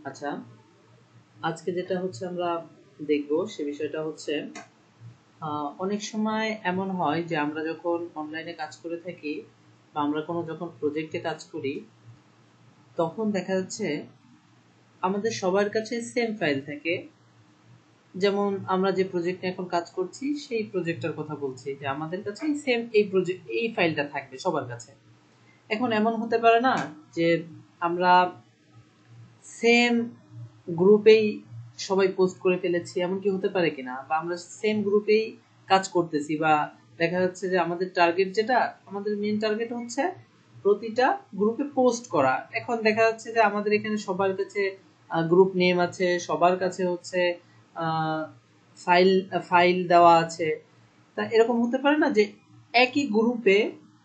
আচ্ছা, আজকে যেটা হচ্ছে আমরা দেখব সে বিষয়টা হচ্ছে অনেক সময় এমন হয় যে আমরা যখন অনলাইনে কাজ করে থাকি বা আমরা কোনো যখন প্রজেক্টে কাজ করি তখন দেখা যাচ্ছে আমাদের সবার কাছে সেম ফাইল থাকে। যেমন আমরা যে প্রজেক্টে এখন কাজ করছি সেই প্রজেক্টটার কথা বলছি যে আমাদের কাছে সেম এই ফাইলটা থাকবে সবার কাছে। এখন এমন হতে পারে না যে আমরা সেম গ্রুপেই সবাই পোস্ট করে ফেলেছি, এমন কি হতে পারে কিনা, বা আমরা সেম গ্রুপেই কাজ করতেছি, বা দেখা যাচ্ছে যে আমাদের টার্গেট যেটা আমাদের মেইন টার্গেট হচ্ছে প্রতিটা গ্রুপে পোস্ট করা। এখন দেখা যাচ্ছে যে আমাদের এখানে সবার কাছে গ্রুপ নেম আছে, সবার কাছে হচ্ছে ফাইল ফাইল দেওয়া আছে। তা এরকম হতে পারে না যে একই গ্রুপে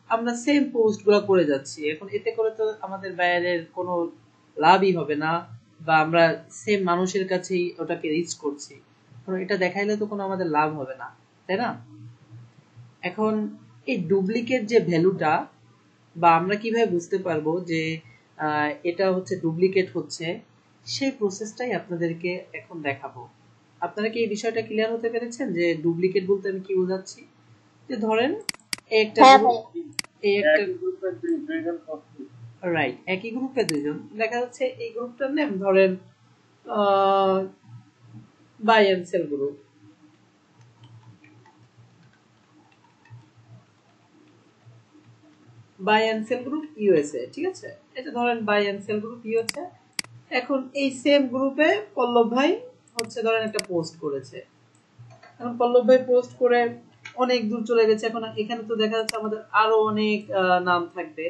আমরা সেম পোস্টগুলো করে যাচ্ছি। এখন এতে করে তো আমাদের বাইরের কোনো লাভই হবে না, বা আমরা সেম মানুষের কাছেই ওটাকে রিচ করছি, কারণ এটা দেখাইলে তো কোনো আমাদের লাভ হবে না, তাই না? এখন এই ডুপ্লিকেট যে ভ্যালুটা, বা আমরা কিভাবে বুঝতে পারবো যে এটা হচ্ছে ডুপ্লিকেট হচ্ছে, সেই প্রসেসটাই আপনাদেরকে এখন দেখাবো। আপনারা কি এই বিষয়টা ক্লিয়ার হতে পেরেছেন যে ডুপ্লিকেট বলতে আমি কি বোঝাচ্ছি? যে ধরেন একটা রাইট, একই গ্রুপে দুইজন, দেখা যাচ্ছে এই গ্রুপটার নাম ধরেন buy and sell group, buy and sell group USA, ঠিক আছে? এটা ধরেন buy and sell group USA. এখন এই সেম গ্রুপে পল্লব ভাই হচ্ছে ধরেন একটা পোস্ট করেছে। এখন পল্লব ভাই পোস্ট করে অনেক দূর চলে গেছে। এখন এখানে তো দেখা যাচ্ছে আমাদের আরো অনেক নাম থাকবে।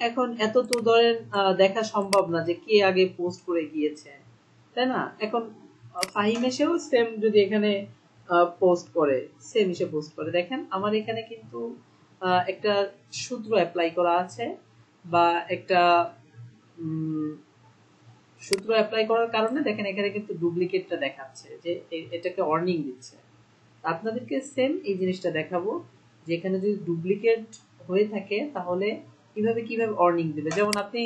এখন এত তো ধরেন দেখা সম্ভব না যে কে আগে পোস্ট করে গিয়েছে, তাই না? এখন ফাহিম এসেও সেম যদি এখানে পোস্ট করে, সেম এসে পোস্ট করে, দেখেন আমার এখানে কিন্তু একটা সূত্র অ্যাপ্লাই করা আছে, বা একটা সূত্র অ্যাপ্লাই করার কারণে দেখেন এখানে কিন্তু ডুপ্লিকেটটা দেখাচ্ছে যে এটাকে ওয়ার্নিং দিচ্ছে। আপনাদেরকে সেম এই জিনিসটা দেখাবো যে এখানে যদি ডুপ্লিকেট হয়ে থাকে তাহলে কিভাবে ওয়ার্নিং দিবে। যেমন আপনি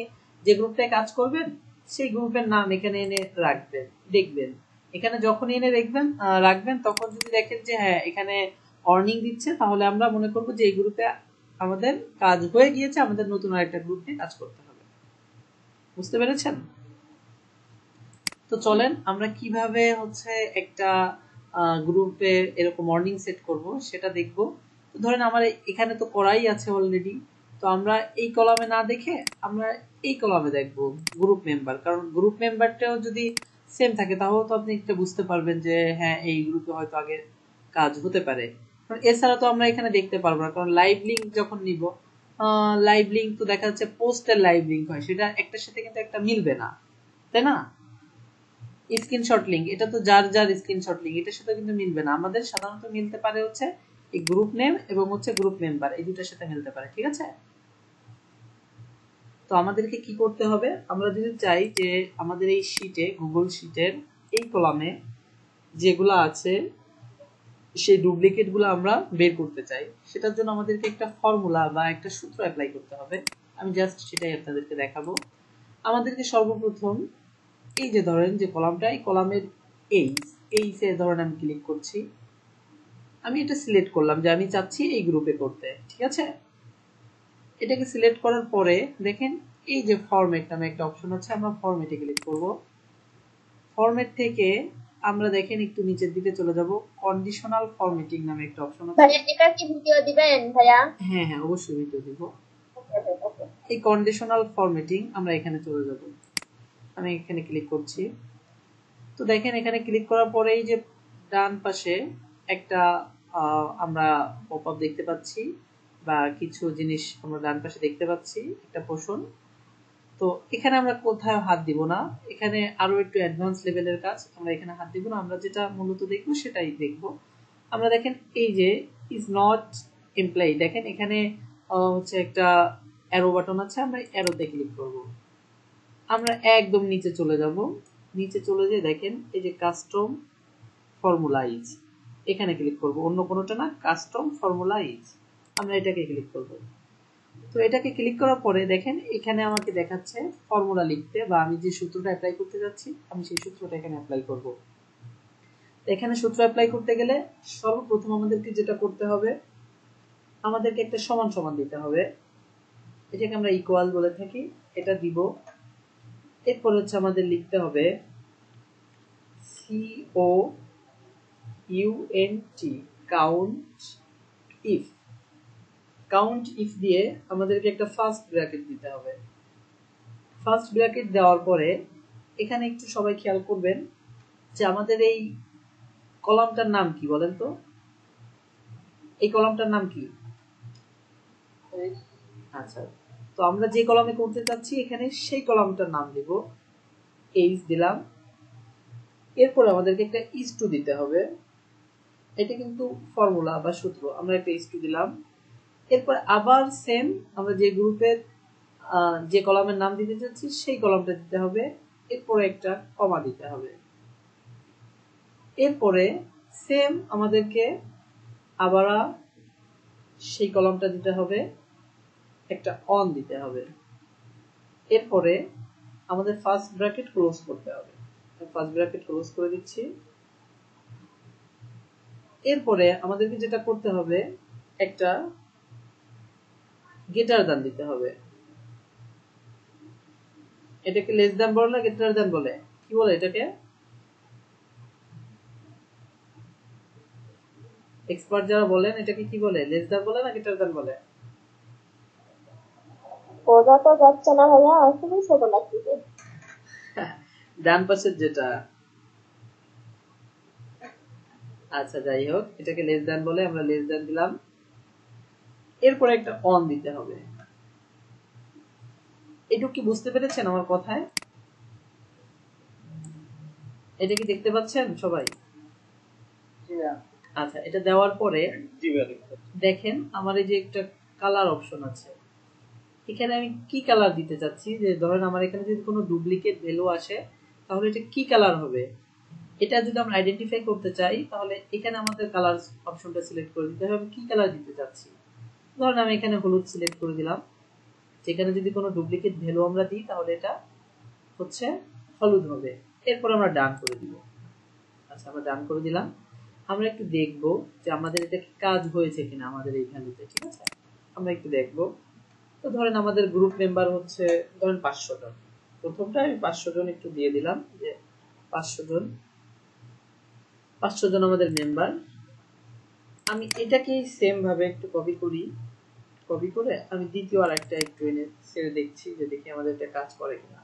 যে গ্রুপটায় কাজ করবেন সেই গ্রুপের নাম এখানে এনে রাখবেন, দেখবেন এখানে যখন এনে রাখবেন তখন যদি দেখেন যে হ্যাঁ এখানে ওয়ার্নিং দিচ্ছে, তাহলে আমরা মনে করব যে এই গ্রুপে আমাদের কাজ হয়ে গিয়েছে, আমাদের নতুন আরেকটা গ্রুপ নিয়ে কাজ করতে হবে। বুঝতে পেরেছেন? তো চলেন আমরা কিভাবে হচ্ছে একটা গ্রুপে এরকম মর্নিং সেট করব সেটা দেখব। তো ধরেন আমার এখানে তো করাই আছে অলরেডি, তো আমরা এই কলামে না দেখে আমরা এই কলামে দেখব গ্রুপ মেম্বার, কারণ গ্রুপ মেম্বারটাও যদি সেম থাকে তাহলে তো আপনি একটা বুঝতে পারবেন যে হ্যাঁ এই গ্রুপে হয়তো আগে কাজ হতে পারে। কারণ এছাড়া তো আমরা এখানে দেখতে পারবো না, কারণ লাইভ লিঙ্ক যখন নিব, লাইভ লিঙ্ক তো দেখা যাচ্ছে পোস্টের লাইভ লিঙ্ক হয়, সেটা একটার সাথে কিন্তু একটা মিলবে না, তাই না? স্ক্রিনশট লিংক, এটা তো যার যার স্ক্রিনশট লিংক, এটার সাথে কিন্তু মিলবে না। আমাদের সাধারণত মিলতে পারে হচ্ছে এই গ্রুপ নেম এবং হচ্ছে গ্রুপ মেম্বার, এই দুটোর সাথে মিলতে পারে, ঠিক আছে? তো আমাদেরকে কি করতে হবে, আমরা যদি চাই যে আমাদের এই শীটে, গুগল শীটের এই কলামে যেগুলো আছে সেই ডুপ্লিকেট গুলো আমরা বের করতে চাই, সেটার জন্য আমাদেরকে একটা ফর্মুলা বা একটা সূত্র অ্যাপ্লাই করতে হবে। আমি জাস্ট সেটাই আপনাদেরকে দেখাবো। আমাদেরকে সর্বপ্রথম এই যে ধরেন যে কলামটা, এই কলামের এইসে ধরেন আমি ক্লিক করছি, আমি এটা সিলেক্ট করলাম যে আমি চাচ্ছি এই গ্রুপে করতে, ঠিক আছে? এটাকে সিলেক্ট করার পরে দেখেন এই যে ফরম্যাট নামে একটা অপশন আছে, আমরা ফরম্যাটে ক্লিক করব। ফরম্যাট থেকে আমরা দেখেন একটু নিচের দিকে চলে যাব, কন্ডিশনাল ফরম্যাটিং নামে একটা অপশন আছে। ভাইয়া এটা কি ভিডিও দিবেন ভাইয়া? হ্যাঁ হ্যাঁ অবশ্যই ভিডিও দিব। এই কন্ডিশনাল ফরম্যাটিং আমরা এখানে চলে যাব, আমি এখানে ক্লিক করছি। তো দেখেন এখানে ক্লিক করার পরে এই যে ডান পাশে একটা আমরা পপআপ দেখতে পাচ্ছি, বা কিছু জিনিস আমরা ডান পাশে দেখতে পাচ্ছি, একটা পোর্শন। তো এখানে আমরা কোথাও হাত দিব না, এখানে আরো একটু অ্যাডভান্স লেভেলের কাজ, আমরা এখানে হাত দিব না। আমরা যেটা মূলত দেখবো সেটাই দেখবো। আমরা দেখেন এই যে ইজ নট এমপ্লয়ি, দেখেন এখানে হচ্ছে একটা অ্যারো বাটন আছে, আমরা অ্যারোতে ক্লিক করব। আমরা একদম নিচে চলে যাব, নিচে চলে যেয়ে দেখেন এই যে কাস্টম ফর্মুলাইজ, এখানে ক্লিক করব, অন্য কোনোটা না, কাস্টম ফর্মুলাইজ, আমরা এটাকে ক্লিক করব। তো এটাকে ক্লিক করার পরে দেখেন এখানে আমাকে দেখাচ্ছে ফর্মুলা লিখতে, বা আমি যে সূত্রটা অ্যাপ্লাই করতে যাচ্ছি আমি সেই সূত্রটা এখানে অ্যাপ্লাই করব। এখানে সূত্র অ্যাপ্লাই করতে গেলে সর্বপ্রথম আমাদেরকে যেটা করতে হবে, আমাদেরকে একটা সমান সমান দিতে হবে, এটাকে আমরা ইকুয়াল বলে থাকি, এটা দিব। এরপর হচ্ছে আমাদের লিখতে হবে COUNT, count if. Count if দিয়ে আমাদেরকে একটা ফার্স্ট ব্র্যাকেট দিতে হবে। ফার্স্ট ব্র্যাকেট দেওয়ার পরে এখানে একটু সবাই খেয়াল করবেন যে আমাদের এই কলামটার নাম কি বলেন তো? এই কলামটার নাম কি? আচ্ছা, তো আমরা যে কলামে করতে যাচ্ছি এখানে সেই কলামটার নাম দিব, এইচ দিলাম। এরপর আমাদেরকে একটা ইস টু দিতে হবে, এটা কিন্তু ফর্মুলা বা সূত্র, আমরা একটা ইস টু দিলাম। এরপর আবার সেম আমরা যে গ্রুপের যে কলামের নাম দিতে যাচ্ছি সেই কলামটা দিতে হবে, এরপরে একটা কমা দিতে হবে। এরপরে সেম আমাদেরকে আবার সেই কলামটা দিতে হবে, একটা অন দিতে হবে। এরপরে আমাদের ফার্স্ট ব্র্যাকেট ক্লোজ করতে হবে, ফার্স্ট ব্র্যাকেট ক্লোজ করে দিচ্ছি। এরপরে আমাদেরকে যেটা করতে হবে, একটা গ্রেটার দ্যান দিতে হবে। এটাকে লেস দ্যান বলে না গ্রেটার দ্যান বলে? কি বলে এটাকে? এক্সপার্ট যারা বলেন এটাকে কি বলে, লেস দ্যান বলে না গ্রেটার দ্যান বলে? বোঝা তো যাচ্ছে না ভাইয়া, আসলে ছোট লাগতেছে। ডান পাশের যেটা। আচ্ছা যাই হোক, এটাকে লেস দ্যান বলে, আমরা লেস দ্যান দিলাম। এরপরে একটা অন দিতে হবে। এটুকু কি বুঝতে পেরেছেন আমার কথায়? এটা কি দেখতে পাচ্ছেন সবাই? আচ্ছা, এটা দেওয়ার পরে দেখেন আমার এই যে একটা কালার অপশন আছে, এখানে আমি কি কালার দিতে চাচ্ছি, যে ধরেন আমার এখানে যদি কোনো ডুপ্লিকেট ভ্যালু আসে তাহলে এটা কি কালার হবে, এটা যদি আমরা আইডেন্টিফাই করতে চাই তাহলে এখানে আমাদের কালার অপশনটা সিলেক্ট করে দিতে হবে, আমি কি কালার দিতে চাচ্ছি। ধরেন আমি এখানে হলুদ সিলেক্ট করে দিলাম, যেখানে যদি কোনো ডুপ্লিকেট ভ্যালু আমরা দিই তাহলে এটা হচ্ছে হলুদ হবে। এরপর আমরা ডান করে দিব। আচ্ছা, আমরা ডান করে দিলাম। আমরা একটু দেখব যে আমাদের এটা কি কাজ হয়েছে কিনা আমাদের এই ভ্যালুতে, ঠিক আছে? আমরা একটু দেখব। তো ধরেন আমাদের গ্রুপ মেম্বার হচ্ছে ধরেন 500 জন। প্রথমটা আমি 500 জন একটু দিয়ে দিলাম, যে 500 জন, 500 জন আমাদের মেম্বার। আমি এটাকে সেম ভাবে একটু কপি করি, কপি করে আমি দ্বিতীয় আর একটা একটু এনে ছেড়ে দেখছি যে দেখি আমাদের এটা কাজ করে কিনা।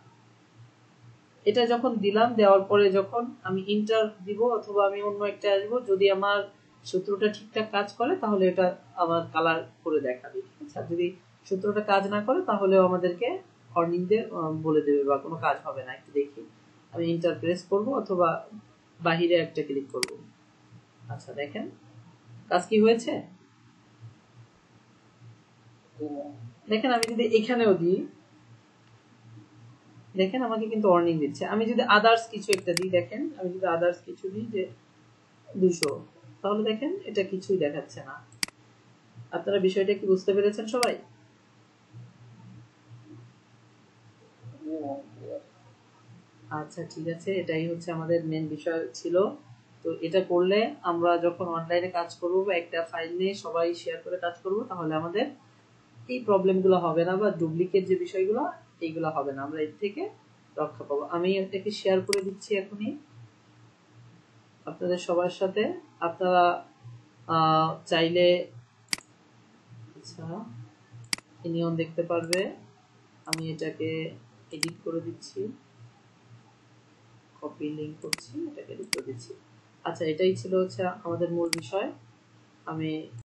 এটা যখন দিলাম, দেওয়ার পরে যখন আমি ইন্টার দিব অথবা আমি অন্য একটা আসবো, যদি আমার সূত্রটা ঠিকঠাক কাজ করে তাহলে এটা আবার কালার করে দেখাবে, ঠিক আছে? আর যদি সূত্রটা কাজ না করে তাহলেও আমাদেরকে ওয়ার্নিং দিয়ে বলে দেবে বা কোনো কাজ হবে না। একটু দেখি, আমি ইন্টার প্রেস করব অথবা বাহিরে একটা ক্লিক করব। আচ্ছা দেখেন কাজ কি হয়েছে, দেখেন আমি যদি এখানেও দিই, দেখেন আমাকে কিন্তু ওয়ার্নিং দিচ্ছে। আমি যদি আদার্স কিছু একটা দিই, দেখেন আমি যদি আদার্স কিছু দিই যে 200, তাহলে দেখেন এটা কিছুই দেখাচ্ছে না। আপনারা বিষয়টা কি বুঝতে পেরেছেন সবাই? আচ্ছা ঠিক আছে, এটাই হচ্ছে আমাদের মেন বিষয় ছিল। তো এটা করলে আমরা যখন অনলাইনে কাজ করব বা একটা ফাইল নিয়ে সবাই শেয়ার করে কাজ করব তাহলে আমাদের এই প্রবলেমগুলো হবে না, বা ডুপ্লিকেট যে বিষয়গুলো এইগুলো হবে না, আমরা এর থেকে রক্ষা পাবো। আমি এটাকে শেয়ার করে দিচ্ছি এখনই আপনাদের সবার সাথে। আপনারা চাইলে আচ্ছা নিয়ন দেখতে পারবে। আমি এটাকে এডিট করে দিচ্ছি, কপি লিংক করছি, এটাকে এডিট করে দিচ্ছি। আচ্ছা এটাই ছিল হচ্ছে আমাদের মূল বিষয়। আমি